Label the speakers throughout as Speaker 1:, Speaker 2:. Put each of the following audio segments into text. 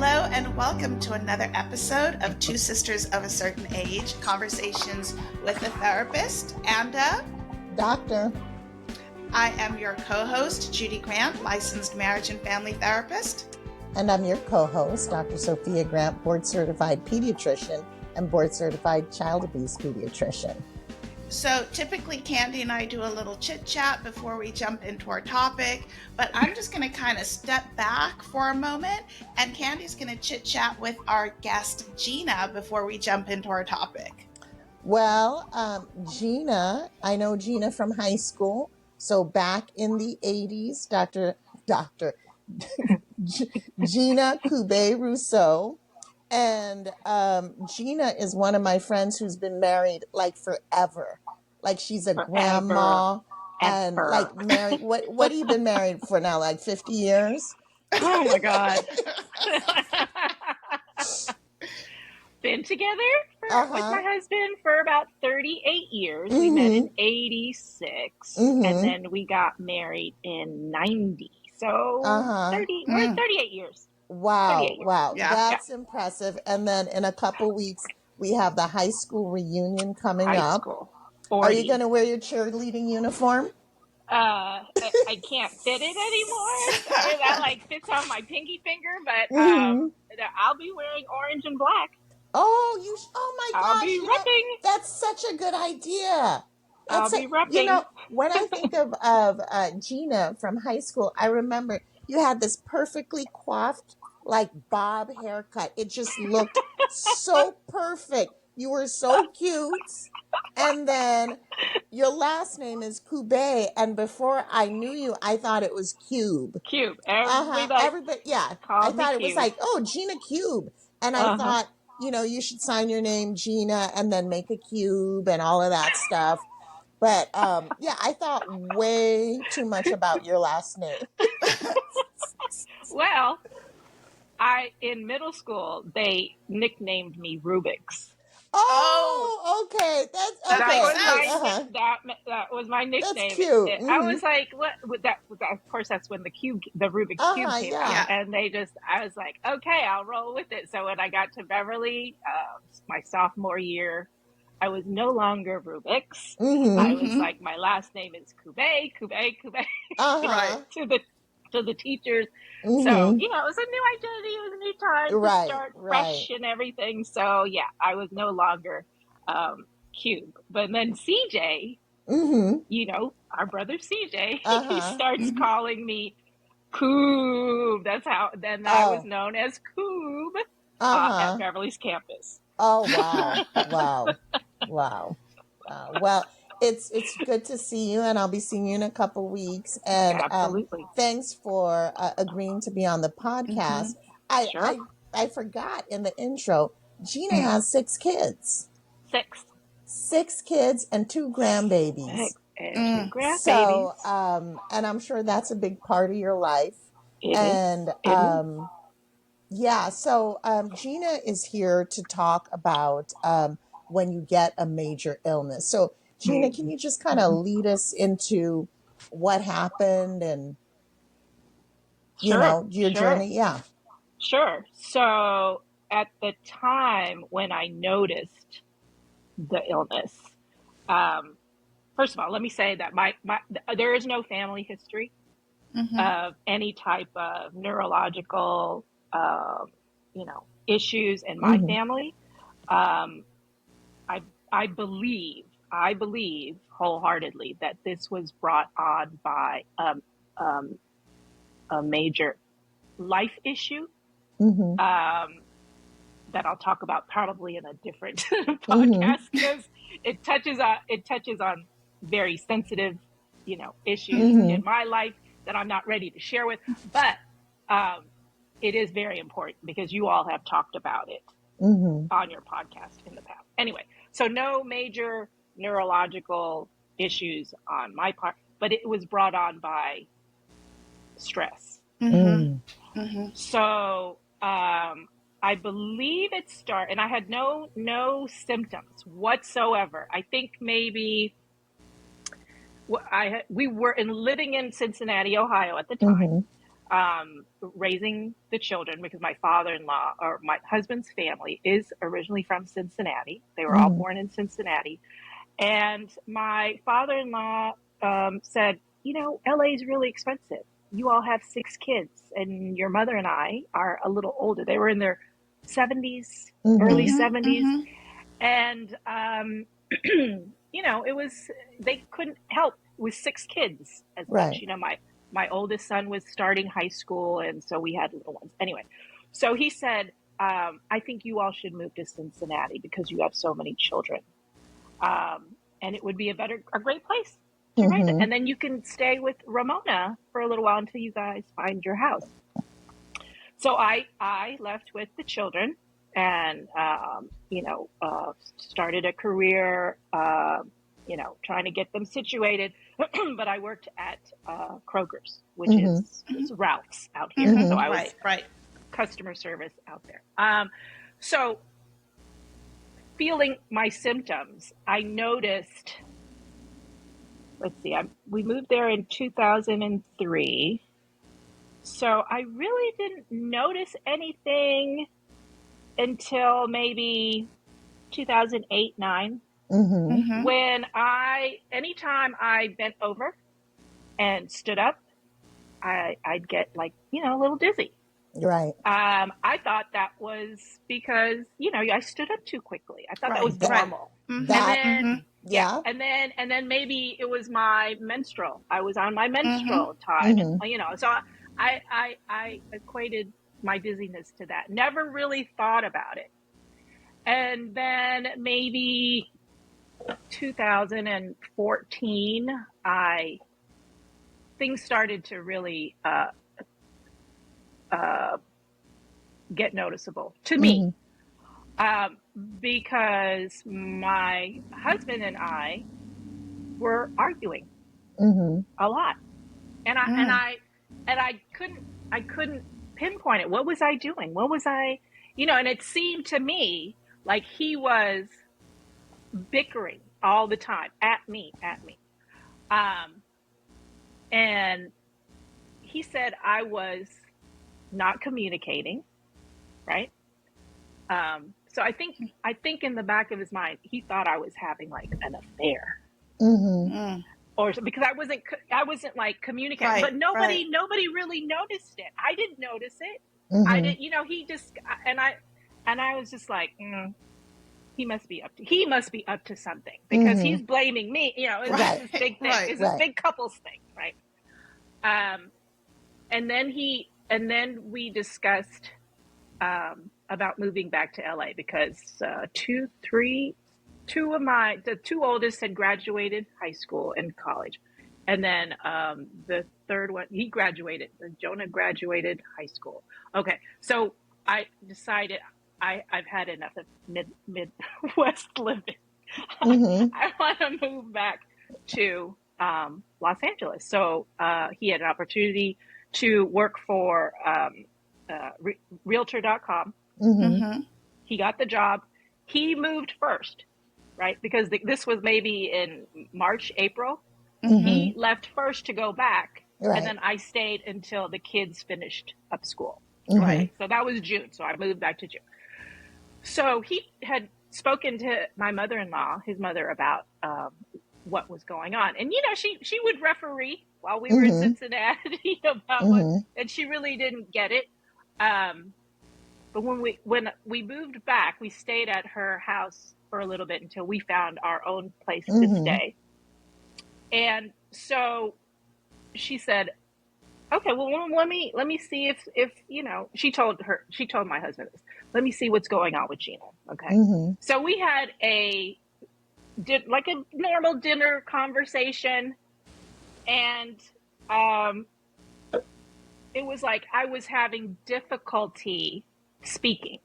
Speaker 1: Hello and welcome to another episode of Two Sisters of a Certain Age, conversations with a therapist and a
Speaker 2: doctor.
Speaker 1: I am your co-host, Judy Grant, licensed marriage and family therapist.
Speaker 2: And I'm your co-host, Dr. Sophia Grant, board-certified pediatrician and board-certified child abuse pediatrician.
Speaker 1: So typically Candy and I do a little chit chat before we jump into our topic, but I'm just going to kind of step back for a moment and Candy's going to chit chat with our guest Gina before we jump into our topic.
Speaker 2: Well, Gina, I know Gina from high school. So back in the 80s, Dr. Gina Cube Rousseau. And Gina is one of my friends who's been married like forever. Like she's a grandma and like married. What have you been married for now? Like 50 years?
Speaker 3: Oh my God. Been together with my husband for about 38 years. We met in 86 and then we got married in 90. So 38 years.
Speaker 2: Wow. Wow.
Speaker 1: Yeah.
Speaker 2: That's impressive. And then in a couple weeks, we have the high school reunion coming up.
Speaker 3: School.
Speaker 2: Are you going to wear your cheerleading uniform?
Speaker 3: I can't fit it anymore. I mean, that like fits on my pinky finger, but I'll be wearing orange and black.
Speaker 2: Oh my gosh.
Speaker 3: I'll be repping.
Speaker 2: That's such a good idea.
Speaker 3: I'll be repping.
Speaker 2: When I think of Gina from high school, I remember you had this perfectly coiffed, like bob haircut. It just looked so perfect. You were so cute. And then your last name is Cube. And before I knew you, I thought it was Cube.
Speaker 3: Cube.
Speaker 2: Everybody, yeah. I thought it was like, Gina Cube. And I thought, you should sign your name Gina and then make a cube and all of that stuff. But I thought way too much about your last name.
Speaker 3: Well, in middle school, they nicknamed me Rubik's.
Speaker 2: Oh, okay. That's okay.
Speaker 3: That was my nickname.
Speaker 2: That's cute.
Speaker 3: I was like, what? Of course, that's when the Rubik's Cube came out. And I was like, okay, I'll roll with it. So when I got to Beverly, my sophomore year, I was no longer Rubik's. I was like, my last name is Cube.
Speaker 1: Right.
Speaker 3: to the teachers. So, it was a new identity. It was a new time to start fresh and everything. So, I was no longer Cube. But then CJ, our brother CJ, he starts calling me Coob. That's how, then I was known as Coob at Beverly's campus.
Speaker 2: Oh, wow. Well, it's good to see you, and I'll be seeing you in a couple weeks. And
Speaker 3: absolutely,
Speaker 2: thanks for agreeing to be on the podcast. I forgot in the intro, Gina has 6 kids. 6 kids and 2 grandbabies.
Speaker 3: And 2 grandbabies.
Speaker 2: So, and I'm sure that's a big part of your life. So Gina is here to talk about when you get a major illness. So, Gina, can you just kind of lead us into what happened and, your journey? Yeah.
Speaker 3: Sure. So at the time when I noticed the illness, first of all, let me say that there is no family history of any type of neurological, issues in my family. I believe wholeheartedly that this was brought on by a major life issue that I'll talk about probably in a different podcast, because it touches on very sensitive, issues in my life that I'm not ready to share with, but it is very important because you all have talked about it on your podcast in the past. Anyway, so no major neurological issues on my part, but it was brought on by stress. So I believe it started, and I had no symptoms whatsoever. I think maybe we were living in Cincinnati, Ohio at the time. raising the children, because my father-in-law, or my husband's family, is originally from Cincinnati. They were all born in Cincinnati. And my father-in-law said, LA is really expensive. You all have 6 kids, and your mother and I are a little older. They were in their 70s, early 70s. And, it was, they couldn't help with 6 kids as much. My oldest son was starting high school, and so we had little ones. Anyway, so he said, I think you all should move to Cincinnati because you have so many children. And it would be a great place to raise it. And then you can stay with Ramona for a little while until you guys find your house. So I left with the children and, started a career, trying to get them situated. But I worked at Kroger's, which is Ralph's out here. So I was customer service out there. So feeling my symptoms, I noticed, we moved there in 2003. So I really didn't notice anything until maybe 2008-9, when anytime I bent over and stood up, I'd get a little dizzy.
Speaker 2: Right.
Speaker 3: I thought that was because, I stood up too quickly. I thought that was normal. And then maybe it was my menstrual. I was on my menstrual time, so I equated my dizziness to that. Never really thought about it. And then maybe 2014, things started to really get noticeable to me, because my husband and I were arguing a lot, and I couldn't pinpoint it. What was I doing? What was I, and it seemed to me like he was bickering all the time at me. And he said I was not communicating, right? So I think in the back of his mind, he thought I was having an affair, or because I wasn't communicating. But nobody really noticed it. I didn't notice it. I didn't. He just and I was just like, he must be up to something, because he's blaming me. It's this big thing. It's this big couples thing, right? And then we discussed about moving back to LA, because the two oldest had graduated high school and college, and then the third one, Jonah graduated high school. Okay, so I decided I've had enough of Midwest living. I want to move back to Los Angeles. So he had an opportunity to work for Realtor.com. He got the job. He moved first, right? Because this was maybe in March, April. He left first to go back, and then I stayed until the kids finished up school. Right. So that was June. So I moved back to June. So he had spoken to my mother-in-law, his mother, about what was going on. And, she would referee while we were in Cincinnati about what, and she really didn't get it. But when we moved back, we stayed at her house for a little bit until we found our own place to stay. And so she said, okay, well, let me see if she told my husband this. Let me see what's going on with Gina. Okay. So we had a normal dinner conversation, and it was like I was having difficulty speaking.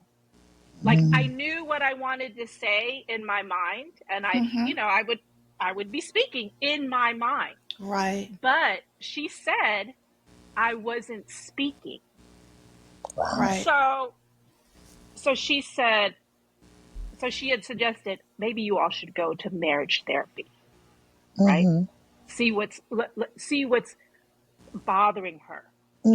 Speaker 3: I knew what I wanted to say in my mind, and I would be speaking in my mind.
Speaker 1: Right.
Speaker 3: But she said I wasn't speaking.
Speaker 1: Right.
Speaker 3: So she said, she had suggested maybe you all should go to marriage therapy, right? See what's bothering her.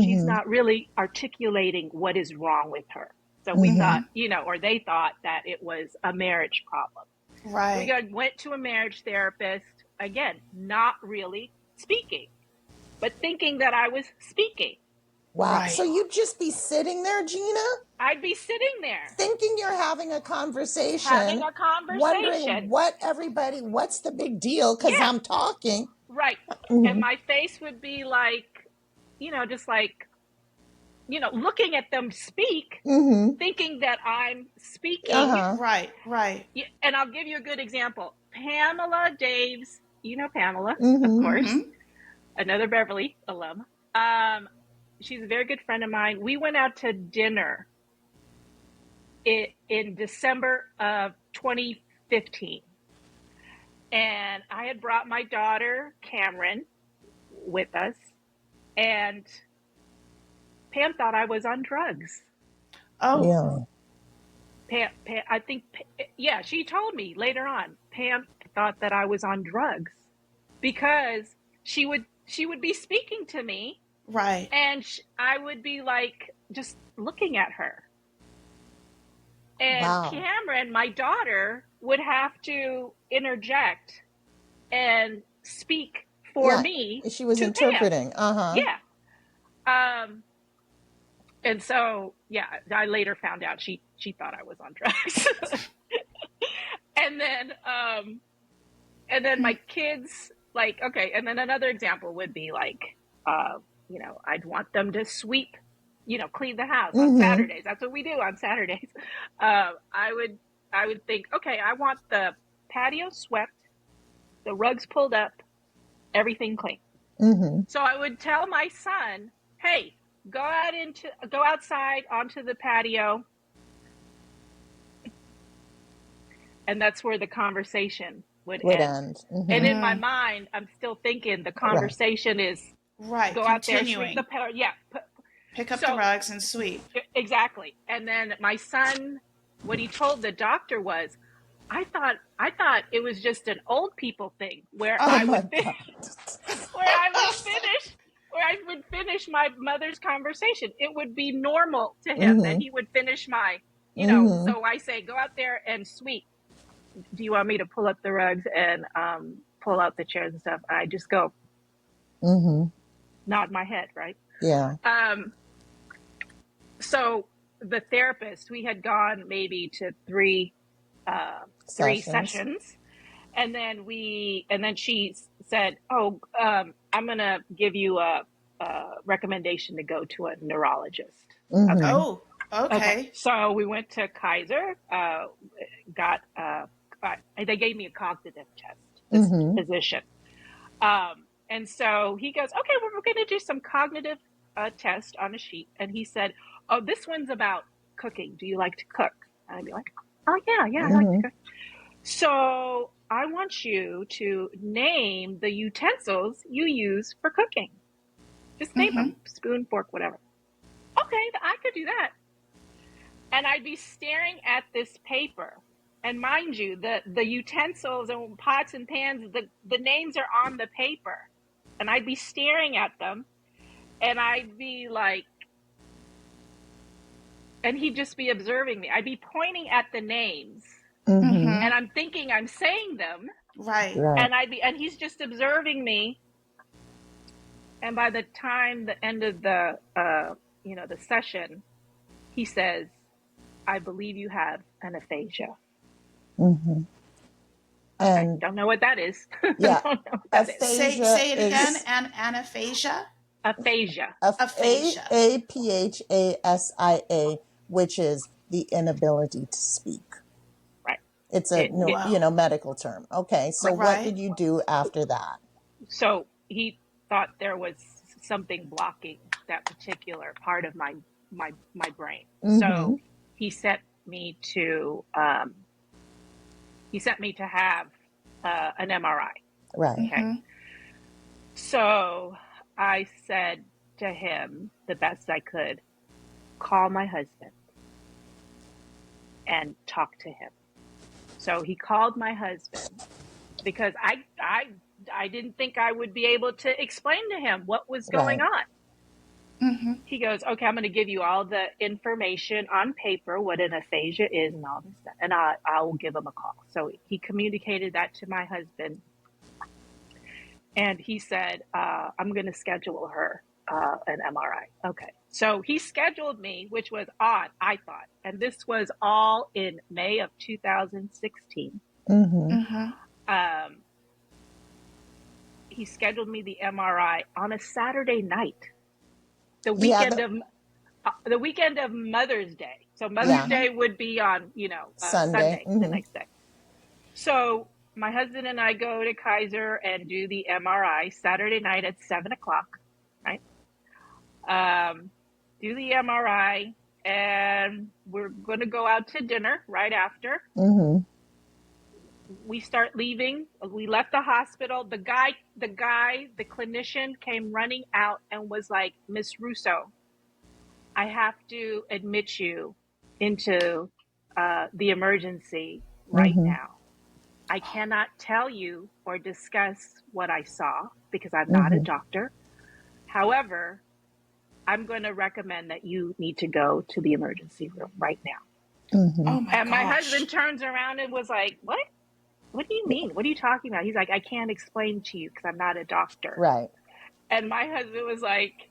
Speaker 3: she's not really articulating what is wrong with her. So we thought, or they thought that it was a marriage problem.
Speaker 1: Right.
Speaker 3: We went to a marriage therapist, again, not really speaking, but thinking that I was speaking.
Speaker 2: Wow.
Speaker 1: Right.
Speaker 2: So you'd just be sitting there, Gina?
Speaker 3: I'd be sitting there.
Speaker 2: Thinking you're having a conversation. Wondering what's the big deal? Because I'm talking.
Speaker 3: Right. And my face would be like, just like, looking at them speak, thinking that I'm speaking.
Speaker 1: Right.
Speaker 3: And I'll give you a good example. Pamela Daves, Pamela, of course, another Beverly alum. She's a very good friend of mine. We went out to dinner in December of 2015. And I had brought my daughter, Cameron, with us. And Pam thought I was on drugs.
Speaker 1: Oh.
Speaker 3: Pam, I think, she told me later on, Pam thought that I was on drugs because she would be speaking to me.
Speaker 1: Right.
Speaker 3: And I would be like, just looking at her. And Cameron, my daughter, would have to interject and speak for me.
Speaker 2: She was interpreting.
Speaker 3: Pam. Yeah. And so, I later found out she thought I was on drugs. and then my kids, like, okay. And then another example would be like, I'd want them to sweep, clean the house on Saturdays. That's what we do on Saturdays. I would think, okay, I want the patio swept, the rugs pulled up, everything clean. So I would tell my son, hey, go outside onto the patio. And that's where the conversation would end. And in my mind, I'm still thinking the conversation is go out there, sweep the patio. Yeah.
Speaker 1: Pick up the rugs and sweep.
Speaker 3: Exactly. And then my son, what he told the doctor was, I thought it was just an old people thing where I would finish my mother's conversation. It would be normal to him that he would finish my, so I say, go out there and sweep. Do you want me to pull up the rugs and pull out the chairs and stuff? I just go, nod my head, right?
Speaker 2: Yeah.
Speaker 3: So the therapist, we had gone maybe to three sessions. And then she said, I'm going to give you a recommendation to go to a neurologist.
Speaker 1: Okay. Oh, okay.
Speaker 3: So we went to Kaiser, they gave me a cognitive test, this physician. And so he goes, okay, well, we're going to do some cognitive test on a sheet. And he said, oh, this one's about cooking. Do you like to cook? And I'd be like, oh, yeah, I like to cook. So I want you to name the utensils you use for cooking. Just name them, spoon, fork, whatever. Okay, I could do that. And I'd be staring at this paper. And mind you, the utensils and pots and pans, the names are on the paper. And I'd be staring at them. And I'd be like, and he'd just be observing me. I'd be pointing at the names. And I'm thinking I'm saying them.
Speaker 1: Right.
Speaker 3: And he's just observing me. And by the time the end of the session, he says, I believe you have an aphasia.
Speaker 2: And
Speaker 3: I don't know what that is.
Speaker 2: Yeah.
Speaker 1: Say it again. Anaphasia.
Speaker 3: Aphasia.
Speaker 2: Aphasia. A-P-H-A-S-I-A, which is the inability to speak.
Speaker 3: Right.
Speaker 2: It's a medical term. Okay. So what did you do after that?
Speaker 3: So he thought there was something blocking that particular part of my brain. So he sent me to have an MRI.
Speaker 2: Right.
Speaker 3: Okay. So I said to him the best I could, call my husband and talk to him. So he called my husband because I didn't think I would be able to explain to him what was going on. He goes, okay, I'm going to give you all the information on paper, what an aphasia is and all this stuff. And I will give him a call. So he communicated that to my husband. And he said, I'm going to schedule her an MRI. Okay. So he scheduled me, which was odd, I thought. And this was all in May of 2016. He scheduled me the MRI on a Saturday night, the weekend of Mother's Day. So Mother's Day would be on, Sunday, the next day. So my husband and I go to Kaiser and do the MRI Saturday night at 7:00, right? Do the MRI, and we're going to go out to dinner right after. We start leaving. We left the hospital. The clinician came running out and was like, Miss Rousseau, I have to admit you into the emergency right now. I cannot tell you or discuss what I saw because I'm not a doctor. However, I'm going to recommend that you need to go to the emergency room right now.
Speaker 1: Oh my
Speaker 3: And my husband turns around and was like, what? What do you mean? What are you talking about? He's like, I can't explain to you because I'm not a doctor.
Speaker 2: Right.
Speaker 3: And my husband was like,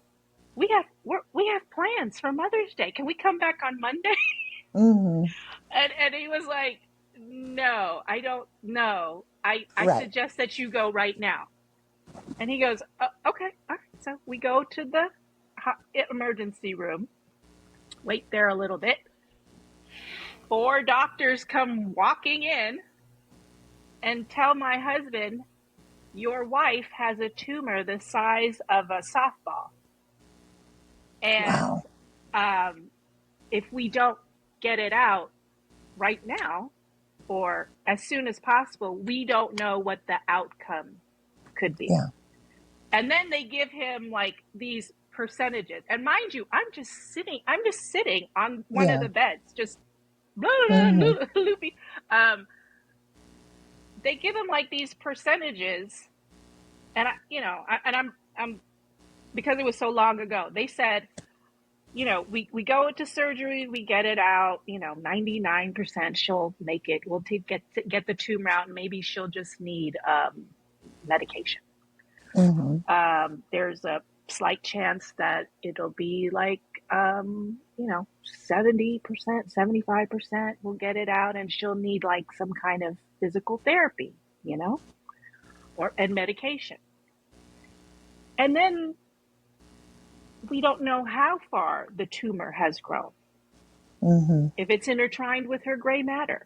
Speaker 3: we have plans for Mother's Day. Can we come back on Monday? And he was like, no, I don't know. I suggest that you go right now. And he goes, okay. All right. So we go to the emergency room, wait there a little bit. 4 doctors come walking in and tell my husband, your wife has a tumor the size of a softball. And if we don't get it out right now or as soon as possible, we don't know what the outcome could be.
Speaker 2: Yeah.
Speaker 3: And then they give him like these percentages. And mind you, I'm just sitting on one of the beds, just loopy. They give him like these percentages, and I'm because it was so long ago. They said, we go into surgery, we get it out, 99% she'll make it. We'll get the tumor out, and maybe she'll just need medication. There's a slight chance that it'll be like 70%, 75% will get it out, and she'll need like some kind of physical therapy, and medication. And then we don't know how far the tumor has grown. If it's intertwined with her gray matter,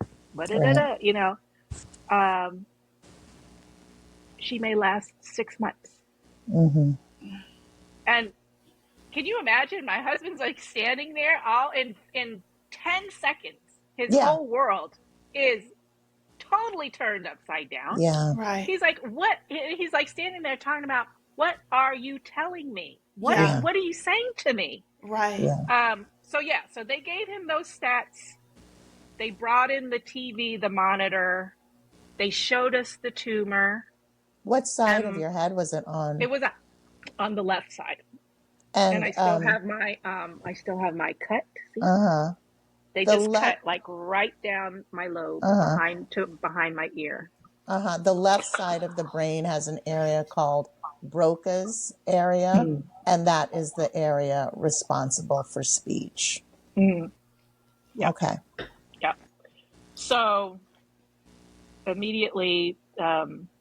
Speaker 3: she may last 6 months. And can you imagine? My husband's like standing there all in 10 seconds. His whole world is totally turned upside down.
Speaker 2: Yeah.
Speaker 1: Right.
Speaker 3: He's like, what? He's like standing there talking about, what are you telling me? What are you saying to me?
Speaker 1: Right.
Speaker 2: Yeah.
Speaker 3: So they gave him those stats. They brought in the TV, the monitor. They showed us the tumor.
Speaker 2: What side of your head was it on?
Speaker 3: It was on the left side. And I still have my cut. See? They just cut like right down my lobe behind my ear.
Speaker 2: The left side of the brain has an area called Broca's area, and that is the area responsible for speech.
Speaker 3: Yep.
Speaker 2: Okay.
Speaker 3: Yep. So immediately, they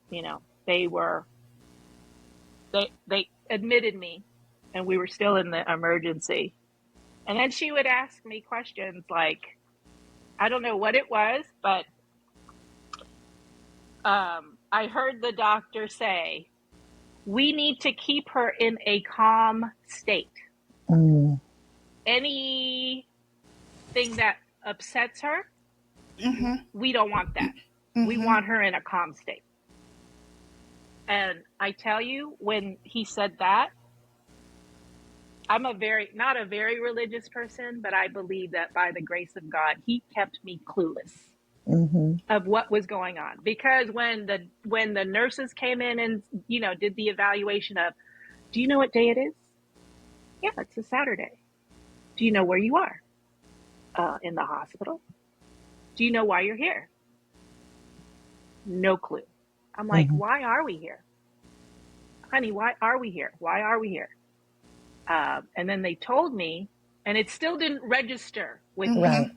Speaker 3: admitted me, and we were still in the emergency. And then she would ask me questions like, I don't know what it was, but I heard the doctor say, we need to keep her in a calm state. Anything that upsets her, we don't want that. We want her in a calm state. And I tell you, when he said that, I'm not a very religious person, but I believe that by the grace of God, he kept me clueless of what was going on. Because when the nurses came in and, did the evaluation of, do you know what day it is? yeah, it's a Saturday. Do you know where you are? In the hospital. Do you know why you're here? No clue. I'm like, why are we here? Honey, why are we here? Why are we here? And then they told me, and it still didn't register with me.
Speaker 2: Right.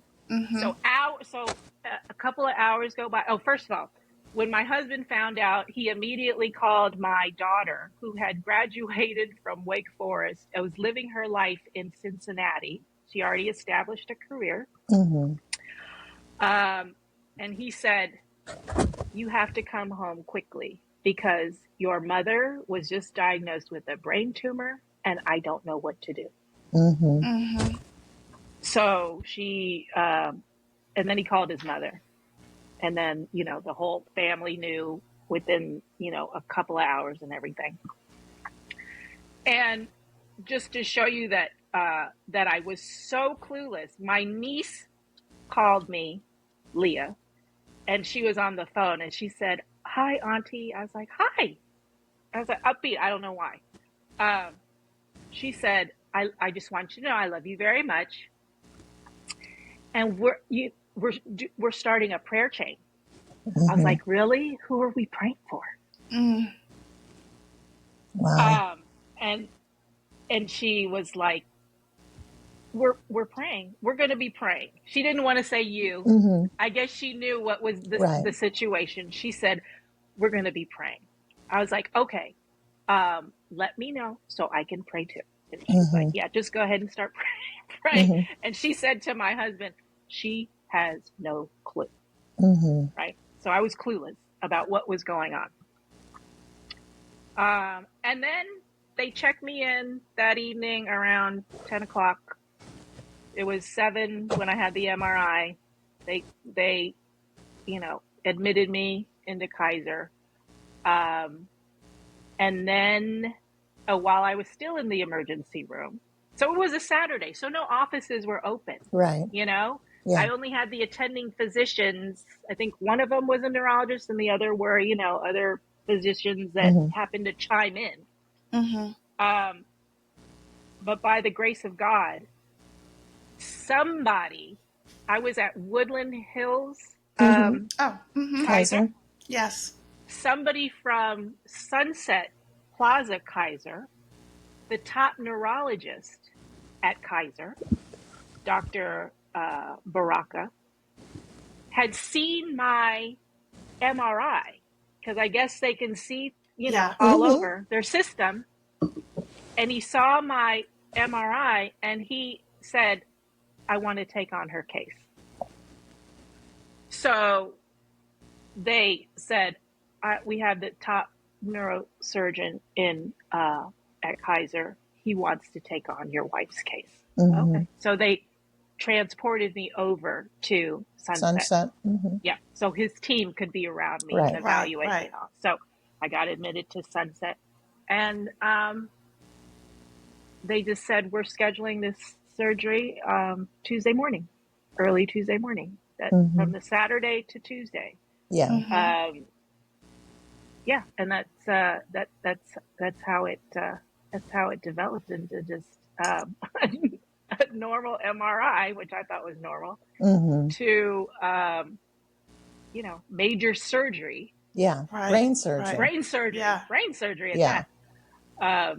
Speaker 3: So a couple of hours go by. Oh, first of all, when my husband found out, he immediately called my daughter, who had graduated from Wake Forest. I was living her life in Cincinnati. She already established a career. And he said, you have to come home quickly because your mother was just diagnosed with a brain tumor and I don't know what to do. So she, and then he called his mother. And then, the whole family knew within, a couple of hours and everything. And just to show you that I was so clueless, my niece called me, Leah, and she was on the phone and she said, hi, Auntie. I was like, hi. I was like, upbeat. I don't know why. She said, I just want you to know I love you very much. And we're starting a prayer chain. I was like, really? Who are we praying for?
Speaker 2: Wow.
Speaker 3: And she was like, we're praying. We're going to be praying. She didn't want to say you. I guess she knew what was the situation. She said, we're going to be praying. I was like, okay, let me know so I can pray too. And she's like, yeah, just go ahead and start praying. And she said to my husband, she has no clue. Right. So I was clueless about what was going on. And then they checked me in that evening around 10 o'clock. It was 7 when I had the MRI. They admitted me into Kaiser. And then while I was still in the emergency room, so it was a Saturday, so no offices were open.
Speaker 2: Right.
Speaker 3: Yeah. I only had the attending physicians. I think one of them was a neurologist and the other were, other physicians that happened to chime in. But by the grace of God, I was at Woodland Hills, Kaiser.
Speaker 1: Yes.
Speaker 3: Somebody from Sunset Plaza Kaiser, the top neurologist at Kaiser, Dr. Baraka, had seen my MRI because I guess they can see, all over their system. And he saw my MRI and he said, I want to take on her case. So they said, we have the top neurosurgeon at Kaiser. He wants to take on your wife's case. Okay. So they transported me over to Sunset. Yeah. So his team could be around me and evaluate me. So I got admitted to Sunset. And they just said, we're scheduling this surgery Tuesday morning, early Tuesday morning, from the Saturday to Tuesday.
Speaker 2: Yeah.
Speaker 3: Yeah. And that's how it developed into just a normal MRI, which I thought was normal, to major surgery.
Speaker 2: Yeah. Brain surgery.
Speaker 3: Brain surgery. Yeah. Brain surgery at that.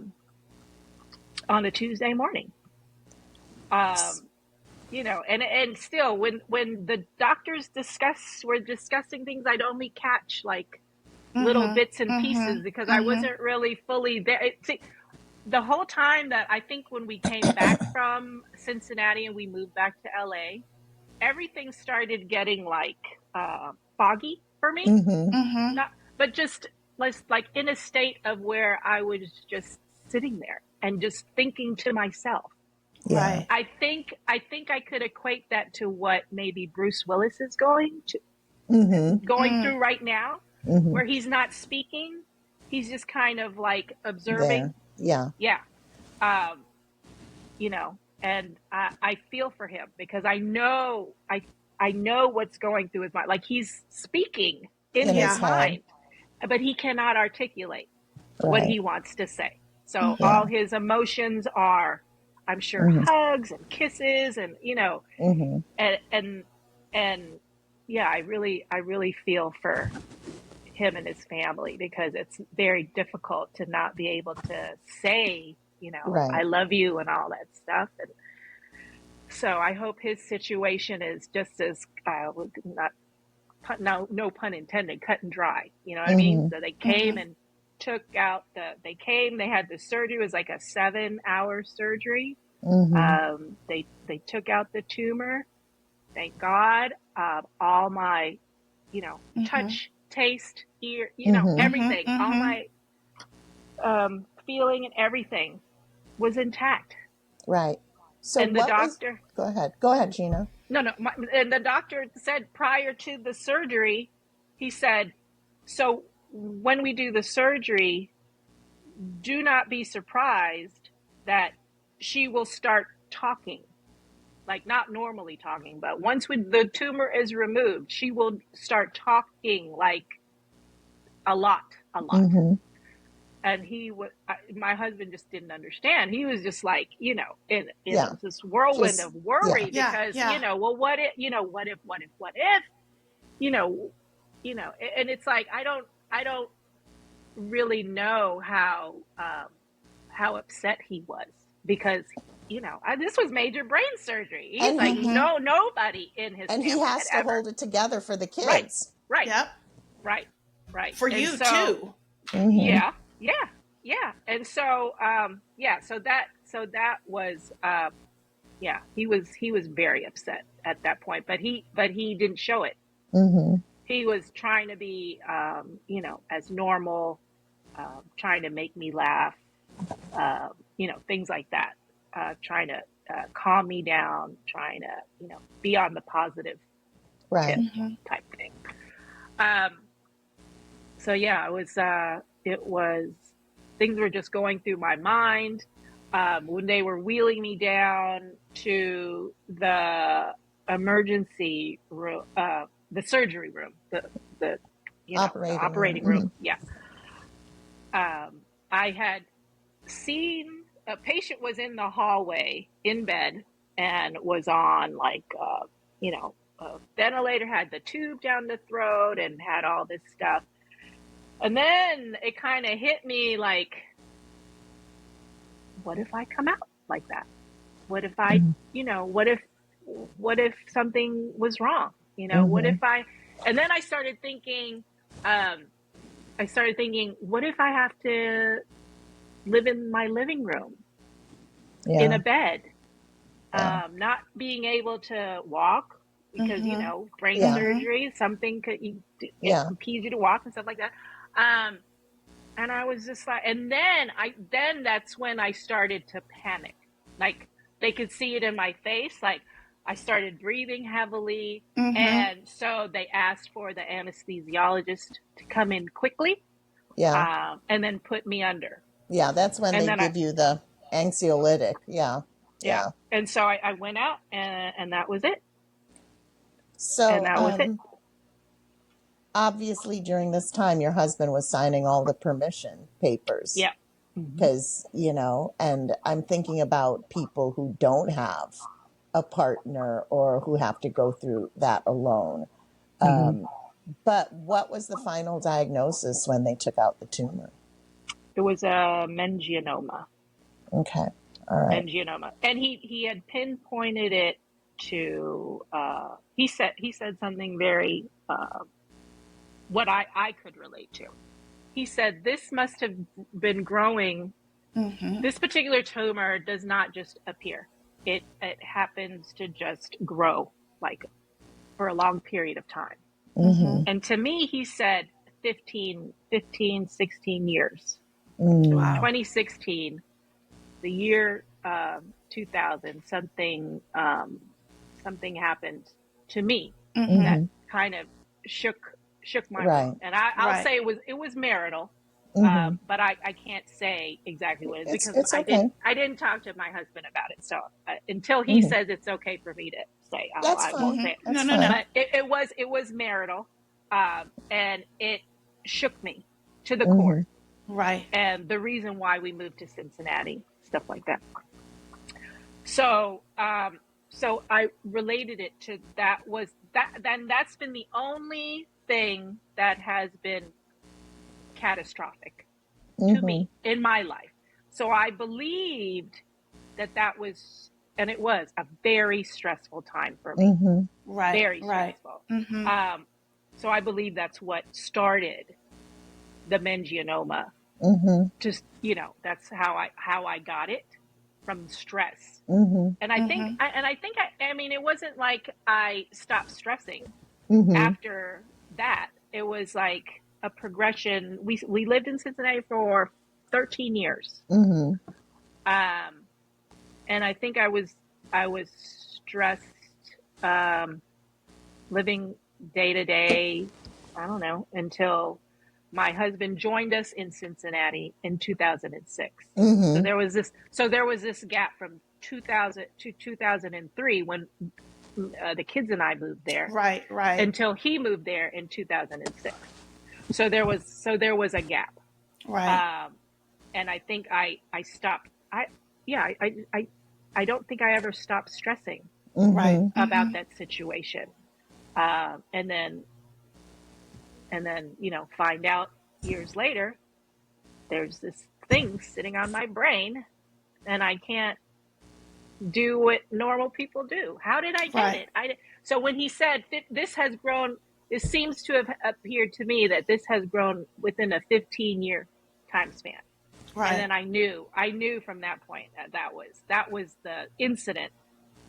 Speaker 3: On a Tuesday morning. And still when the doctors were discussing things, I'd only catch like little bits and pieces because I wasn't really fully there. The whole time that I think when we came back from Cincinnati and we moved back to LA, everything started getting like foggy for me. But just like in a state of where I was just sitting there and just thinking to myself.
Speaker 2: Yeah.
Speaker 3: I think I could equate that to what maybe Bruce Willis is going through right now, where he's not speaking. He's just kind of like observing.
Speaker 2: There. Yeah.
Speaker 3: And I feel for him because I know what's going through his mind. Like he's speaking in his mind, but he cannot articulate what he wants to say. So all his emotions are I'm sure hugs and kisses and, and yeah, I really feel for him and his family, because it's very difficult to not be able to say, I love you and all that stuff. And so I hope his situation is just as, no pun intended, cut and dry. You know what I mean? So they came and they had the surgery. It was like a 7-hour surgery. They took out the tumor. Thank God. All my, touch, taste, ear, everything, all my feeling and everything was intact.
Speaker 2: Right. So
Speaker 3: and the doctor,
Speaker 2: go ahead, Gina.
Speaker 3: And the doctor said prior to the surgery, he said, so when we do the surgery, do not be surprised that she will start talking, like not normally talking, but once the tumor is removed, she will start talking like a lot. And my husband just didn't understand. He was just like, in this whirlwind of worry, because, well, what if, and it's like, I don't really know how upset he was, because, this was major brain surgery. He's like, nobody in his family.
Speaker 2: And he has to hold it together for the kids.
Speaker 3: Right.
Speaker 1: Yep.
Speaker 3: Right.
Speaker 1: For you too.
Speaker 3: Yeah. And so, so that was, he was very upset at that point, but he didn't show it. He was trying to be, as normal, trying to make me laugh, things like that, trying to calm me down, trying to, be on the positive tip type thing. So yeah, it was, things were just going through my mind. When they were wheeling me down to the emergency room, the surgery room, the operating room. Yeah. I had seen a patient was in the hallway in bed and was on like, a ventilator, had the tube down the throat and had all this stuff. And then it kind of hit me like, what if I come out like that? What if I, what if something was wrong? What if and then I started thinking, what if I have to live in my living room in a bed, not being able to walk because, brain surgery, something could impede you to walk and stuff like that. And I was just like, and then that's when I started to panic. Like they could see it in my face. Like I started breathing heavily. And so they asked for the anesthesiologist to come in quickly. And then put me under.
Speaker 2: Yeah. That's when they give you the anxiolytic. Yeah.
Speaker 3: And so I went out and that was it.
Speaker 2: So obviously during this time, your husband was signing all the permission papers.
Speaker 3: Yeah.
Speaker 2: Because, and I'm thinking about people who don't have a partner or who have to go through that alone. But what was the final diagnosis when they took out the tumor?
Speaker 3: It was a meningioma.
Speaker 2: Okay. All right.
Speaker 3: Meningioma. And he had pinpointed it to, he said something very, what I could relate to. He said, this must have been growing. This particular tumor does not just appear. It happens to just grow like for a long period of time. And to me, he said 15, 16 years.
Speaker 1: Wow.
Speaker 3: 2016, the year 2000, something happened to me that kind of shook my world. And I'll say it was marital. But I can't say exactly what it is because I didn't talk to my husband about it. So until he says it's okay for me to say, I won't say it.
Speaker 2: No.
Speaker 3: But it was marital, and it shook me to the core.
Speaker 1: Right.
Speaker 3: And the reason why we moved to Cincinnati, stuff like that. So, so I related it to that was that, then that's been the only thing that has been catastrophic to me in my life. So I believed that that was, and it was a very stressful time for me.
Speaker 1: Right.
Speaker 3: Very
Speaker 1: Right.
Speaker 3: stressful. So I believe that's what started the meningioma. Just, you know, that's how I got it, from stress. And I think, I mean, it wasn't like I stopped stressing after that. It was like a progression. We lived in Cincinnati for 13 years. And I think I was stressed, living day to day, I don't know, until my husband joined us in Cincinnati in 2006. So there was this gap from 2000 to 2003 when the kids and I moved there.
Speaker 1: Right. Right.
Speaker 3: Until he moved there in 2006. So there was a gap.
Speaker 1: Right.
Speaker 3: And I think I stopped. I don't think I ever stopped stressing
Speaker 1: Right.
Speaker 3: about that situation. And then, you know, find out years later, there's this thing sitting on my brain and I can't do what normal people do. How did I get it? So when he said this has grown, it seems to have appeared to me that this has grown within a 15-year time span. Right. And then I knew from that point that was the incident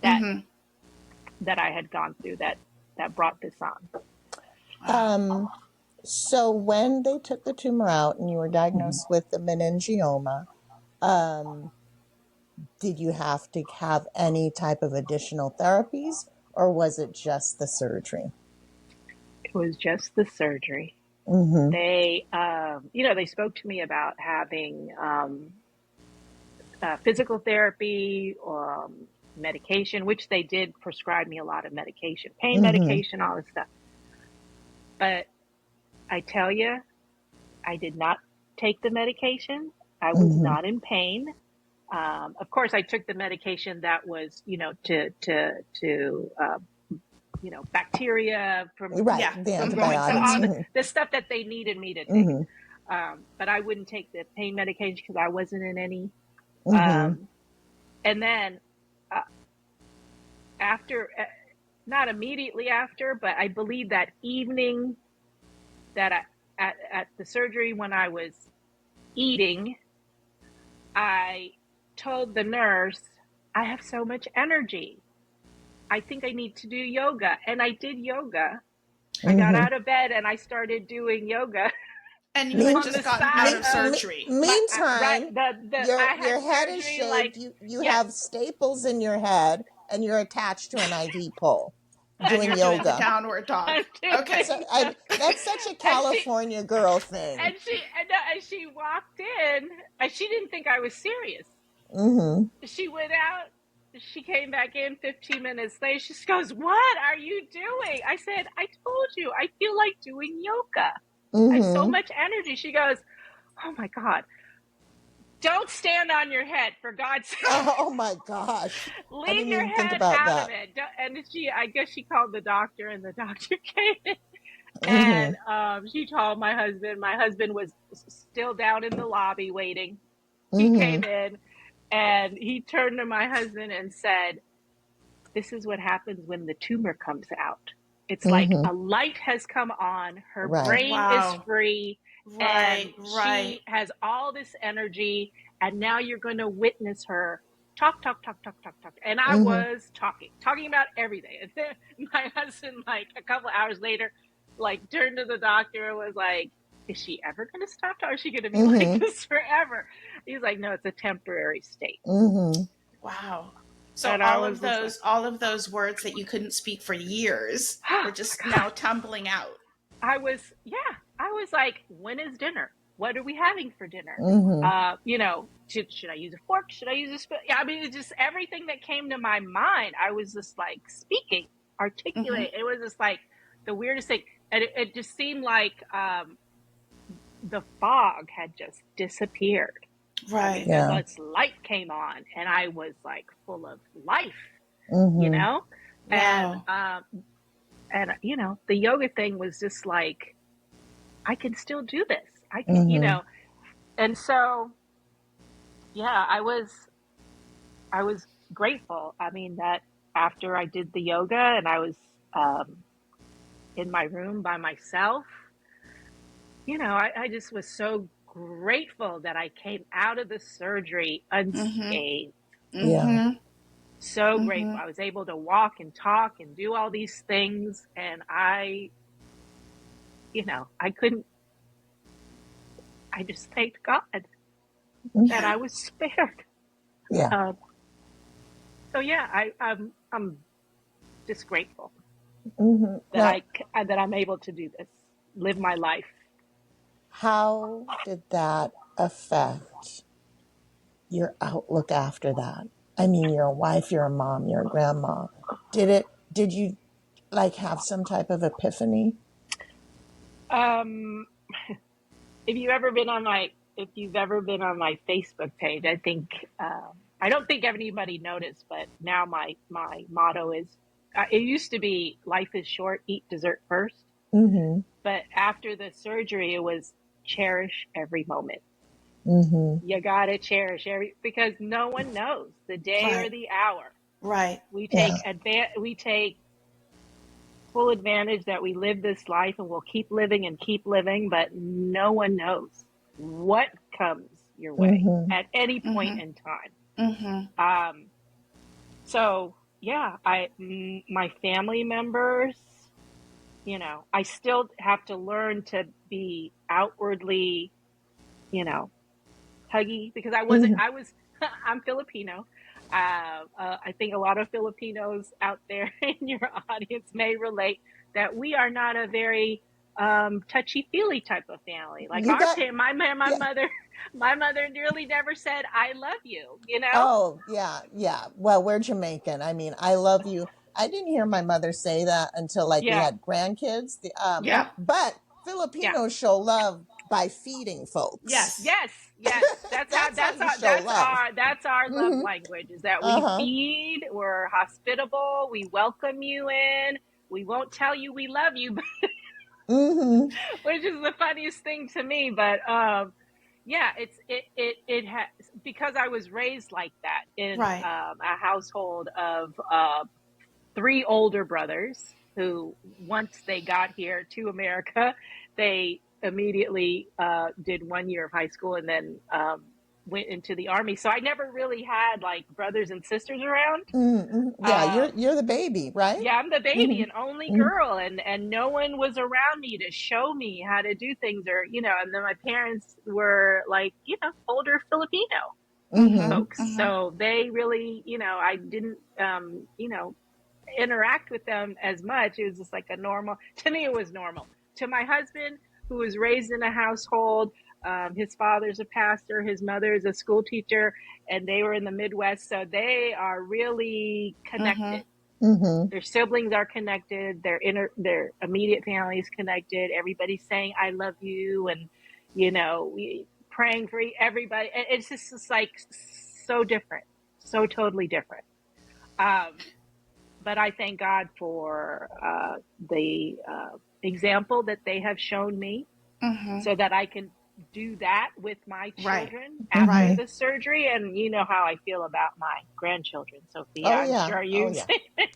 Speaker 3: that that I had gone through that brought this on.
Speaker 2: So when they took the tumor out and you were diagnosed with the meningioma, did you have to have any type of additional therapies, or was it just the surgery?
Speaker 3: It was just the surgery. They, you know, they spoke to me about having physical therapy or medication, which they did prescribe me a lot of medication, pain medication, all this stuff. But I tell you, I did not take the medication. I was not in pain. Of course, I took the medication that was, you know, to you know, bacteria from
Speaker 2: the antibiotics,
Speaker 3: all the stuff that they needed me to take. But I wouldn't take the pain medication because I wasn't in any. And then after, not immediately after, but I believe that evening that at the surgery when I was eating, I told the nurse, I have so much energy. I think I need to do yoga. And I did yoga. I got out of bed and I started doing yoga.
Speaker 1: And you had just gotten out of surgery.
Speaker 2: Meantime, your head is shaved. Like, you have staples in your head and you're attached to an IV pole. Doing yoga.
Speaker 1: Doing the downward dog. Okay.
Speaker 2: So that's such a California girl thing.
Speaker 3: And she walked in and she didn't think I was serious. She went out. She came back in 15 minutes later. She goes, "What are you doing?" I said, "I told you, I feel like doing yoga. I have so much energy." She goes, "Oh my God. Don't stand on your head, for God's sake."
Speaker 2: Oh my gosh.
Speaker 3: Leave your head out of it. And I guess she called the doctor and the doctor came in. And she told my husband was still down in the lobby waiting. He came in and he turned to my husband and said, "This is what happens when the tumor comes out. It's like a light has come on. Her brain is free. And she has all this energy. And now you're going to witness her talk. And I was talking about everything. And then my husband, like a couple hours later, like turned to the doctor and was like, "Is she ever going to stop? Or is she going to be like this forever?" He's like, "No, it's a temporary state."
Speaker 1: Wow. So all of those words that you couldn't speak for years were just now tumbling out.
Speaker 3: I was like, "When is dinner? What are we having for dinner?" You know, should I use a fork? Should I use a spoon? I mean, it's just everything that came to my mind. I was just like speaking, articulate. It was just like the weirdest thing. And it just seemed like the fog had just disappeared.
Speaker 1: Right.
Speaker 3: This light came on and I was like full of life, you know?
Speaker 1: Wow.
Speaker 3: And the yoga thing was just like, I can still do this. I can, and so, yeah, I was grateful. I mean, that after I did the yoga and I was, in my room by myself, I just was so grateful that I came out of the surgery unscathed. So grateful. I was able to walk and talk and do all these things. And I just thanked God that I was spared.
Speaker 2: Yeah.
Speaker 3: So yeah, I'm just grateful
Speaker 2: Now,
Speaker 3: that I'm able to do this, live my life.
Speaker 2: how did that affect your outlook after that? I mean, you're a wife, you're a mom, you're a grandma. Did you like have some type of epiphany?
Speaker 3: Um, if you've ever been on my Facebook page, I think I don't think anybody noticed, but now my motto is, it used to be life is short, eat dessert first. But after the surgery, it was cherish every moment. You gotta cherish because no one knows the day or the hour.
Speaker 1: Right.
Speaker 3: We take full advantage that we live this life and we'll keep living, but no one knows what comes your way at any point in time. So yeah, my family members, I still have to learn to be outwardly, huggy because I'm Filipino. I think a lot of Filipinos out there in your audience may relate that we are not a very touchy-feely type of family. Like
Speaker 2: You got,
Speaker 3: my
Speaker 2: yeah.
Speaker 3: mother, my mother really never said "I love you."
Speaker 2: Oh, yeah. Well, we're Jamaican. I mean, I love you. I didn't hear my mother say that until like we
Speaker 3: Yeah,
Speaker 2: had grandkids.
Speaker 1: Yep.
Speaker 2: But
Speaker 3: yeah.
Speaker 2: Filipinos show love by feeding folks.
Speaker 1: Yes.
Speaker 3: Yes.
Speaker 2: That's how you show love.
Speaker 3: That's our love language is that we
Speaker 2: Uh-huh.
Speaker 3: feed, we're hospitable, we welcome you in. We won't tell you we love you, which is the funniest thing to me. But yeah, it has, because I was raised like that in
Speaker 1: Right.
Speaker 3: a household of 3 older brothers who, once they got here to America, they immediately did 1 year of high school and then went into the army. So I never really had like brothers and sisters around.
Speaker 2: Yeah, you're the baby, right?
Speaker 3: Yeah, I'm the baby and only girl, and no one was around me to show me how to do things, or and then my parents were like older Filipino folks, so they really I didn't interact with them as much. It was just like a normal, to me it was normal. To my husband, who was raised in a household, his father's a pastor, his mother is a school teacher, and they were in the Midwest, so they are really connected. Their siblings are connected, their immediate family is connected, everybody's saying I love you, and we praying for everybody. It's just like so different, so totally different. But I thank God for the example that they have shown me, so that I can do that with my children after the surgery. And you know how I feel about my grandchildren, Sophia.
Speaker 2: Oh
Speaker 3: I'm
Speaker 2: yeah.
Speaker 3: sure you've seen,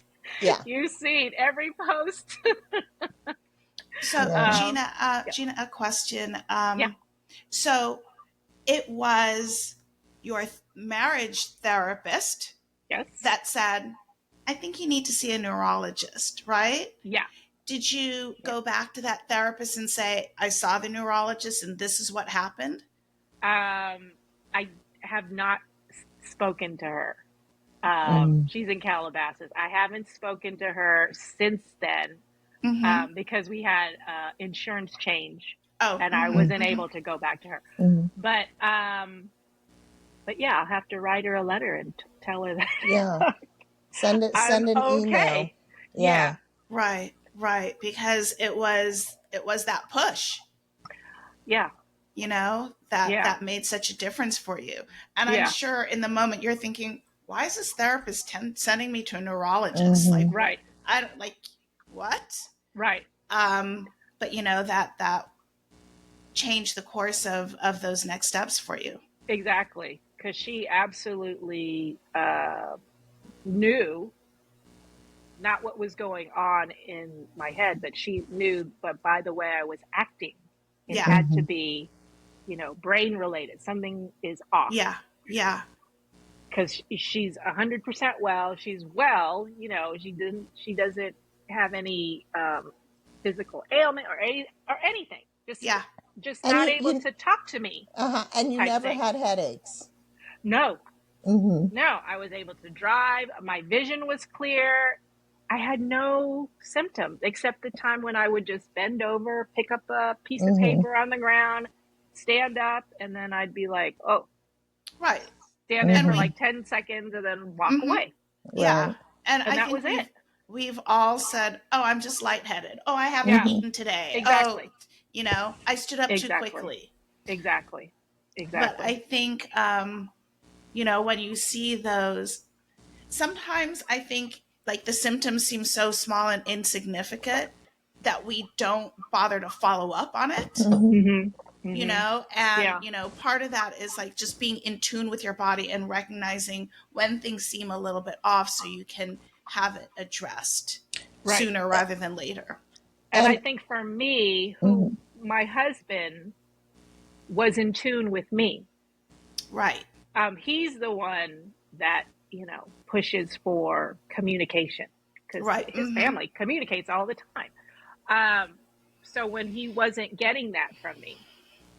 Speaker 3: you've seen every post.
Speaker 1: So
Speaker 2: Yeah.
Speaker 1: Gina, a question.
Speaker 3: Yeah.
Speaker 1: So it was your marriage therapist
Speaker 3: Yes.
Speaker 1: that said, I think you need to see a neurologist, right?
Speaker 3: Yeah.
Speaker 1: Did you go back to that therapist and say, I saw the neurologist and this is what happened?
Speaker 3: I have not spoken to her. She's in Calabasas. I haven't spoken to her since then, because we had insurance change, and I wasn't able to go back to her. But yeah, I'll have to write her a letter and tell her that.
Speaker 2: Yeah. Send
Speaker 3: I'm
Speaker 2: an email.
Speaker 3: okay. Yeah.
Speaker 1: Right. Because it was that push.
Speaker 3: Yeah.
Speaker 1: that made such a difference for you. And I'm sure in the moment you're thinking, why is this therapist sending me to a neurologist? Like,
Speaker 3: right.
Speaker 1: I don't like what?
Speaker 3: Right.
Speaker 1: But that changed the course of those next steps for you.
Speaker 3: Exactly. Because she absolutely knew not what was going on in my head, but she knew, but by the way I was acting, it had to be, brain related. Something is off.
Speaker 1: Yeah. Yeah.
Speaker 3: Because she's 100% well. She's well, she doesn't have any physical ailment or anything. Just not able to talk to me.
Speaker 2: And you never had headaches?
Speaker 3: No. No, I was able to drive. My vision was clear. I had no symptoms except the time when I would just bend over, pick up a piece of paper on the ground, stand up, and then I'd be like, oh.
Speaker 1: Right.
Speaker 3: Stand there for like 10 seconds and then walk away.
Speaker 1: Yeah.
Speaker 2: Right.
Speaker 1: And I
Speaker 3: that
Speaker 1: think
Speaker 3: was it.
Speaker 1: We've all said, oh, I'm just lightheaded. Oh, I haven't eaten today.
Speaker 3: Exactly.
Speaker 1: Oh, I stood up too quickly.
Speaker 3: Exactly.
Speaker 1: But I think, when you see those, sometimes I think like the symptoms seem so small and insignificant that we don't bother to follow up on it. And part of that is like just being in tune with your body and recognizing when things seem a little bit off so you can have it addressed sooner rather than later.
Speaker 3: And I think for me, my husband was in tune with me.
Speaker 1: Right.
Speaker 3: He's the one that, pushes for communication because his family communicates all the time. So when he wasn't getting that from me,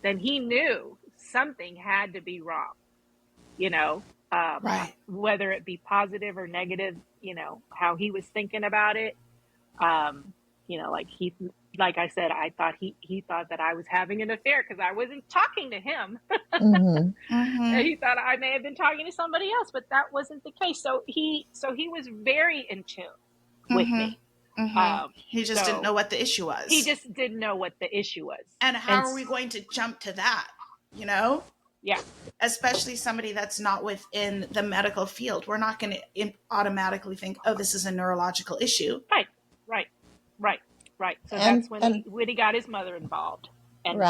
Speaker 3: then he knew something had to be wrong, whether it be positive or negative, how he was thinking about it. Like I said, I thought he thought that I was having an affair because I wasn't talking to him. And he thought I may have been talking to somebody else, but that wasn't the case. So he was very in tune with me.
Speaker 1: He just didn't know what the issue was.
Speaker 3: He just didn't know what the issue was.
Speaker 1: And how are we going to jump to that?
Speaker 3: Yeah.
Speaker 1: Especially somebody that's not within the medical field. We're not going to automatically think, oh, this is a neurological issue.
Speaker 3: Right. So that's when he got his mother involved. And,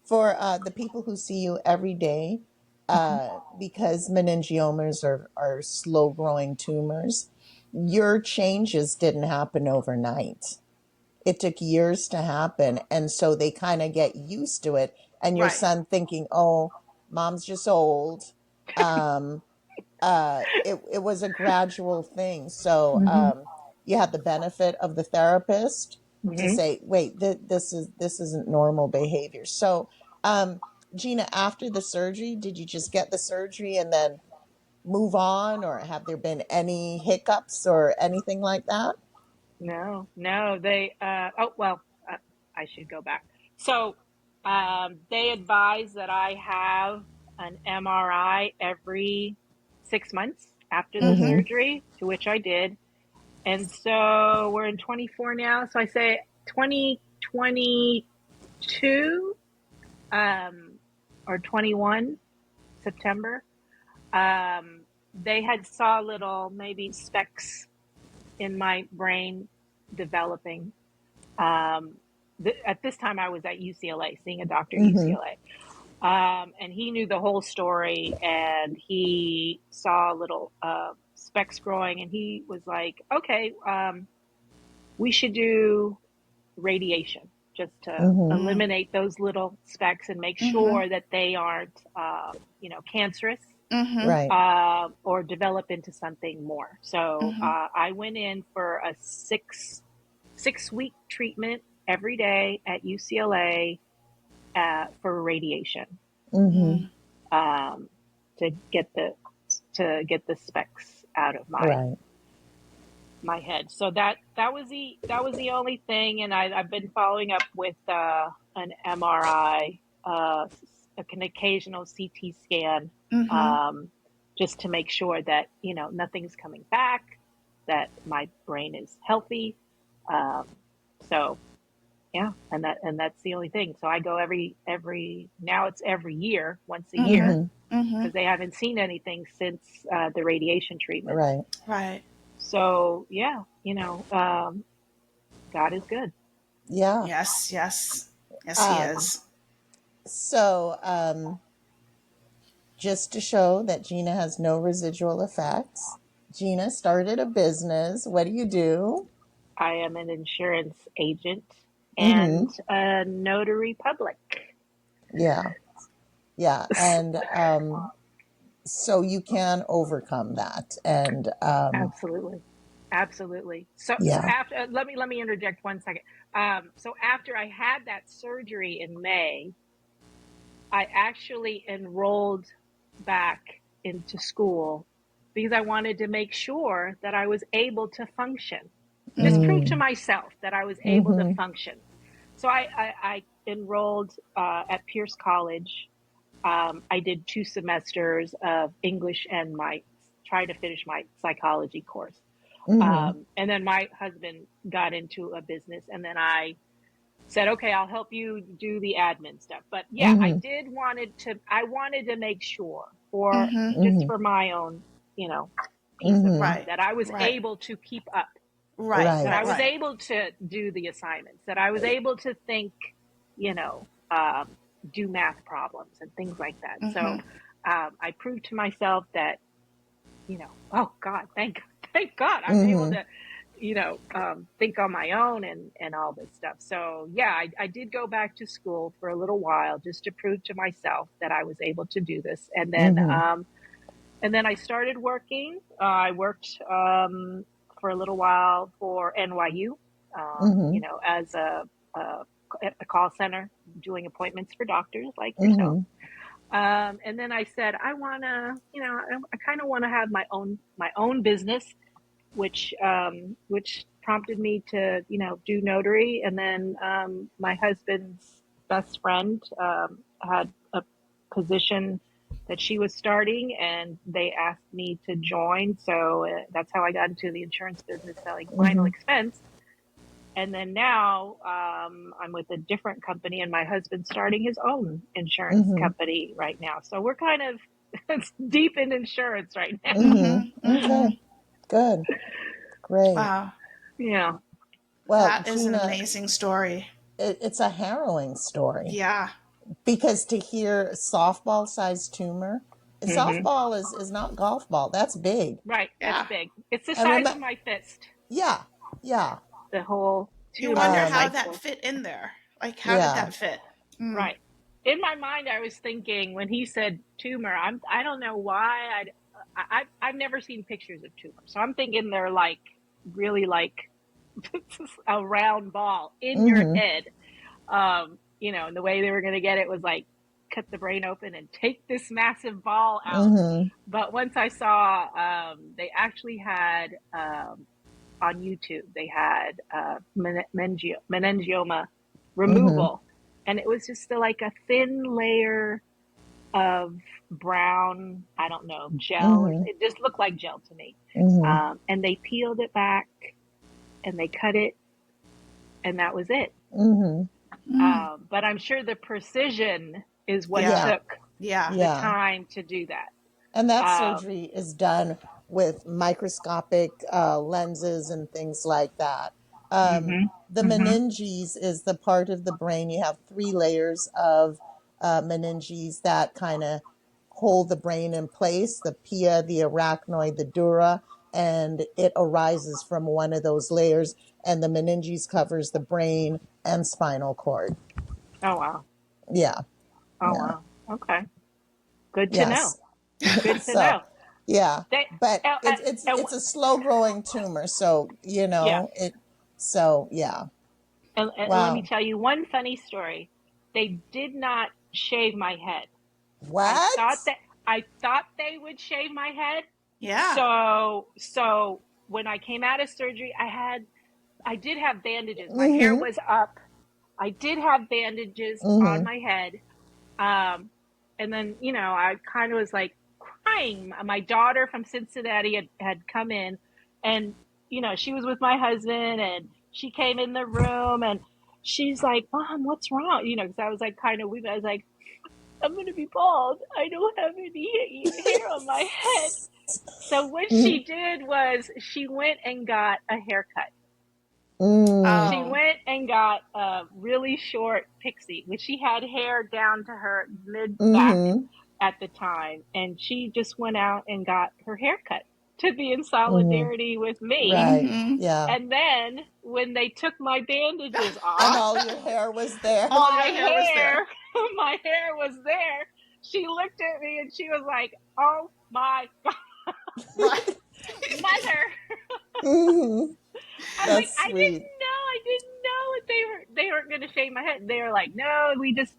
Speaker 2: for the people who see you every day, because meningiomas are slow growing tumors, your changes didn't happen overnight. It took years to happen. And so they kind of get used to it. And your son thinking, oh, mom's just old. It was a gradual thing. So you had the benefit of the therapist to say, wait, this isn't normal behavior. So, Gina, after the surgery, did you just get the surgery and then move on, or have there been any hiccups or anything like that?
Speaker 3: No, they, I should go back. So, they advise that I have an MRI every 6 months after the surgery, to which I did. And so we're in 24 now. So I say 2022, or 21 September. They had saw little maybe specks in my brain developing. At this time I was at UCLA, seeing a doctor at UCLA. And he knew the whole story, and he saw little specks growing, and he was like, okay, we should do radiation just to eliminate those little specks and make sure that they aren't, cancerous. Or develop into something more. So I went in for a six-week treatment every day at UCLA for radiation to get the specks out of my head. So that was the only thing, and I've been following up with an MRI, an occasional CT scan, just to make sure that nothing's coming back, that my brain is healthy. So yeah, and that's the only thing. So I go now it's every year, once a year, because they haven't seen anything since the radiation treatment.
Speaker 2: Right.
Speaker 1: Right.
Speaker 3: So yeah, God is good.
Speaker 2: Yeah.
Speaker 1: Yes, yes. Yes, he
Speaker 2: Um,
Speaker 1: is.
Speaker 2: so, just to show that Gina has no residual effects, Gina started a business. What do you do?
Speaker 3: I am an insurance agent and
Speaker 2: Mm-hmm.
Speaker 3: a notary public.
Speaker 2: Yeah. Yeah. And so you can overcome that. And
Speaker 3: Absolutely. Absolutely. So
Speaker 2: yeah.
Speaker 3: after let me interject 1 second. So after I had that surgery in May, I actually enrolled back into school because I wanted to make sure that I was able to function. Just prove to
Speaker 2: Mm.
Speaker 3: myself that I was able to
Speaker 2: Mm-hmm.
Speaker 3: function. So I enrolled at Pierce College. I did 2 semesters of English and tried to finish my psychology course.
Speaker 2: Mm-hmm.
Speaker 3: And then my husband got into a business, and then I said, okay, I'll help you do the admin stuff. But yeah,
Speaker 2: Mm-hmm.
Speaker 3: I wanted to make sure for
Speaker 1: Mm-hmm.
Speaker 3: just
Speaker 2: Mm-hmm.
Speaker 3: for my own, you know, peace of
Speaker 2: Mm-hmm.
Speaker 3: mind
Speaker 1: Right.
Speaker 3: that I was
Speaker 1: Right.
Speaker 3: able to keep up,
Speaker 1: Right.
Speaker 3: that I
Speaker 2: Right.
Speaker 3: was
Speaker 1: Right.
Speaker 3: able to do the assignments, that I was able to think, you know, do math problems and things like that.
Speaker 1: Mm-hmm.
Speaker 3: So I proved to myself that, oh God, thank God I'm able
Speaker 2: Mm-hmm.
Speaker 3: to, think on my own and all this stuff. So yeah, I did go back to school for a little while just to prove to myself that I was able to do this.
Speaker 2: Mm-hmm.
Speaker 3: And then I started working. I worked for a little while for NYU,
Speaker 2: Mm-hmm.
Speaker 3: as at the call center, doing appointments for doctors like yourself.
Speaker 2: Mm-hmm.
Speaker 3: And then I said, I want to, I kind of want to have my own business, which prompted me to, do notary. And then my husband's best friend had a position that she was starting, and they asked me to join. So that's how I got into the insurance business, selling final
Speaker 2: Mm-hmm.
Speaker 3: expense. And then now I'm with a different company, and my husband's starting his own insurance
Speaker 2: Mm-hmm.
Speaker 3: company right now. So we're kind of deep in insurance right now.
Speaker 2: Mm-hmm.
Speaker 1: Mm-hmm. Mm-hmm.
Speaker 2: Okay. Good. Great.
Speaker 1: Wow.
Speaker 3: Yeah.
Speaker 2: Well,
Speaker 1: That is an
Speaker 2: Gina,
Speaker 1: amazing story.
Speaker 2: it's a harrowing story
Speaker 1: Yeah.
Speaker 2: because to hear softball-sized tumor,
Speaker 3: Hmm.
Speaker 2: softball is not golf ball. That's big.
Speaker 3: Right. That's
Speaker 1: Yeah.
Speaker 3: big. It's the
Speaker 2: And
Speaker 3: size of
Speaker 2: remember,
Speaker 3: my fist,
Speaker 2: yeah, yeah,
Speaker 3: the whole
Speaker 1: You
Speaker 3: tumor
Speaker 1: wonder
Speaker 3: the
Speaker 1: how
Speaker 2: um,
Speaker 1: that
Speaker 3: cycle.
Speaker 1: fit in there. Like, how did
Speaker 2: yeah.
Speaker 1: that fit? Mm.
Speaker 3: Right. In my mind, I was thinking when he said tumor, I don't know why I've never seen pictures of tumor. So I'm thinking they're like really like a round ball in your
Speaker 2: Mm-hmm.
Speaker 3: head. And the way they were going to get it was like cut the brain open and take this massive ball out.
Speaker 2: Mm-hmm.
Speaker 3: But once I saw, they actually had, on YouTube, they had meningioma
Speaker 2: Mm-hmm.
Speaker 3: removal. And it was just like a thin layer of brown, I don't know, gel, or
Speaker 2: Mm-hmm.
Speaker 3: it just looked like gel to me.
Speaker 2: Mm-hmm.
Speaker 3: And they peeled it back and they cut it, and that was it.
Speaker 2: Mm-hmm.
Speaker 1: Mm.
Speaker 3: But I'm sure the precision is what
Speaker 1: Yeah.
Speaker 2: Yeah.
Speaker 3: took
Speaker 1: Yeah.
Speaker 3: the
Speaker 2: Yeah.
Speaker 3: time to do that.
Speaker 2: And that
Speaker 3: Um,
Speaker 2: surgery is done with microscopic lenses and things like that. Um,
Speaker 3: mhm,
Speaker 2: the
Speaker 3: mhm.
Speaker 2: meninges is the part of the brain. You have 3 layers of meninges that kind of hold the brain in place, the pia, the arachnoid, the dura, and it arises from one of those layers. And the meninges covers the brain and spinal cord.
Speaker 3: Oh wow.
Speaker 2: Yeah,
Speaker 3: Oh
Speaker 2: yeah,
Speaker 3: wow. Okay. Good to know.
Speaker 2: yes.
Speaker 3: Good to
Speaker 2: So
Speaker 3: know.
Speaker 2: yeah,
Speaker 3: They,
Speaker 2: but
Speaker 3: uh, uh,
Speaker 2: it's a slow growing tumor, so
Speaker 3: yeah.
Speaker 2: it. So yeah,
Speaker 3: And let me
Speaker 2: wow.
Speaker 3: tell you one funny story. They did not shave my head. I thought
Speaker 2: What?
Speaker 3: that I thought they would shave my head.
Speaker 1: Yeah.
Speaker 3: So when I came out of surgery, I did have bandages. My hair
Speaker 2: Mm-hmm.
Speaker 3: was up. I did have bandages on
Speaker 2: Mm-hmm.
Speaker 3: my head. Um, and then, I kind of was like crying. My daughter from Cincinnati had come in, and, she was with my husband, and she came in the room, and she's like, Mom, what's wrong? You know, because I was like kind of weeping. I was like, I'm going to be bald. I don't have any hair on my head. So what she did was she went and got a haircut. She went and got a really short pixie, which she had hair down to her mid-back at the time. And she just went out and got her hair cut to be in solidarity with me.
Speaker 2: Right. Yeah.
Speaker 3: And then when they took my bandages off,
Speaker 2: and all your hair was there.
Speaker 3: my hair was there. She looked at me and she was like, "Oh my God, Mother!" I was like, I didn't know they weren't going to shave my head. They were like, "No, we just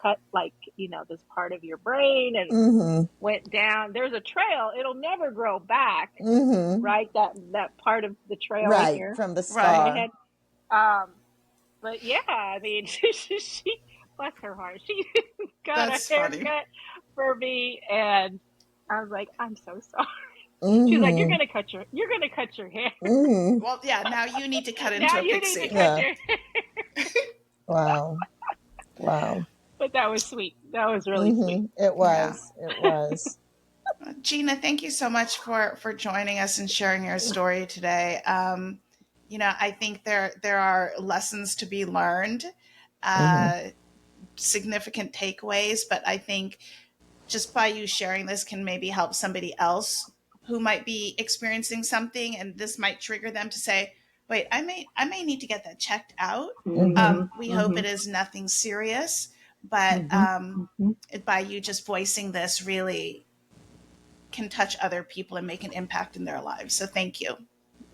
Speaker 3: cut like, you know, this part of your brain and went down. There's a trail. It'll never grow back." Right. That part of the trail
Speaker 2: right
Speaker 3: here
Speaker 2: from the scar.
Speaker 3: Head. But yeah, I mean, she bless her heart. She got a haircut for me, and I was like, I'm so sorry. She's like, you're gonna cut your hair.
Speaker 1: Well, yeah. Now you need to cut into a pixie.
Speaker 3: Need to cut your hair.
Speaker 2: Wow.
Speaker 3: But that was sweet. That was really sweet.
Speaker 2: It was. Yeah. It was.
Speaker 1: Gina, thank you so much for joining us and sharing your story today. You know, I think there are lessons to be learned, significant takeaways, but I think just by you sharing this can maybe help somebody else who might be experiencing something, and this might trigger them to say, wait, I may need to get that checked out. We hope it is nothing serious, but by you just voicing this really can touch other people and make an impact in their lives. So thank you.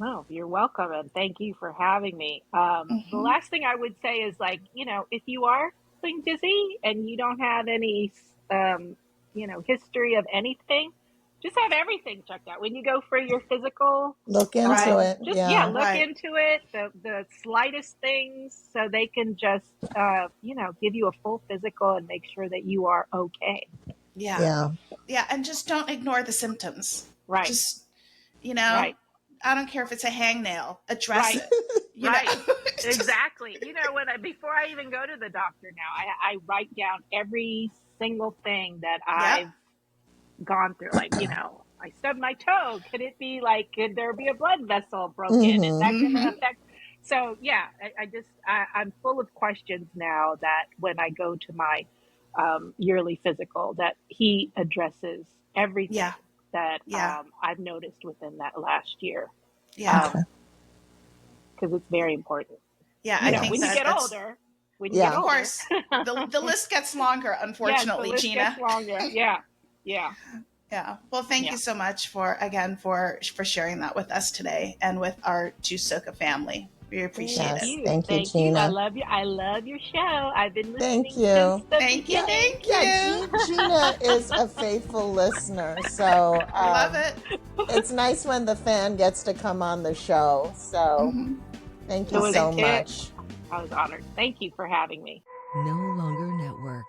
Speaker 3: Oh, you're welcome. And thank you for having me. The last thing I would say is, like, you know, if you are feeling dizzy and you don't have any, you know, history of anything, just have everything checked out. When you go for your physical,
Speaker 2: look into it.
Speaker 3: Just, look into it. The slightest things, so they can just, you know, give you a full physical and make sure that you are okay.
Speaker 1: Yeah. And just don't ignore the symptoms.
Speaker 3: Right.
Speaker 1: Just, you know, I don't care if it's a hangnail, address it. You know?
Speaker 3: Exactly. You know, before I even go to the doctor now, I write down every single thing that I've gone through. Like, you know, I stubbed my toe. Could it be like, could there be a blood vessel broken? Is that going to affect? So yeah, I'm full of questions now that when I go to my yearly physical, that he addresses everything that I've noticed within that last year. Because it's very important.
Speaker 1: Yeah,
Speaker 3: I think when you get older.
Speaker 1: Of course, the list gets longer, unfortunately,
Speaker 3: the list
Speaker 1: Gina.
Speaker 3: Gets longer. Yeah.
Speaker 1: Well, thank you so much for sharing that with us today and with our Jusoka family. We appreciate it.
Speaker 2: Thank you, Gina.
Speaker 3: I love you. I love your show. I've been listening.
Speaker 2: Thank you.
Speaker 1: Thank you.
Speaker 2: Yeah, Gina is a faithful listener, so
Speaker 1: love it.
Speaker 2: It's nice when the fan gets to come on the show. So thank you so much.
Speaker 3: I was honored. Thank you for having me.
Speaker 4: No Longer Network.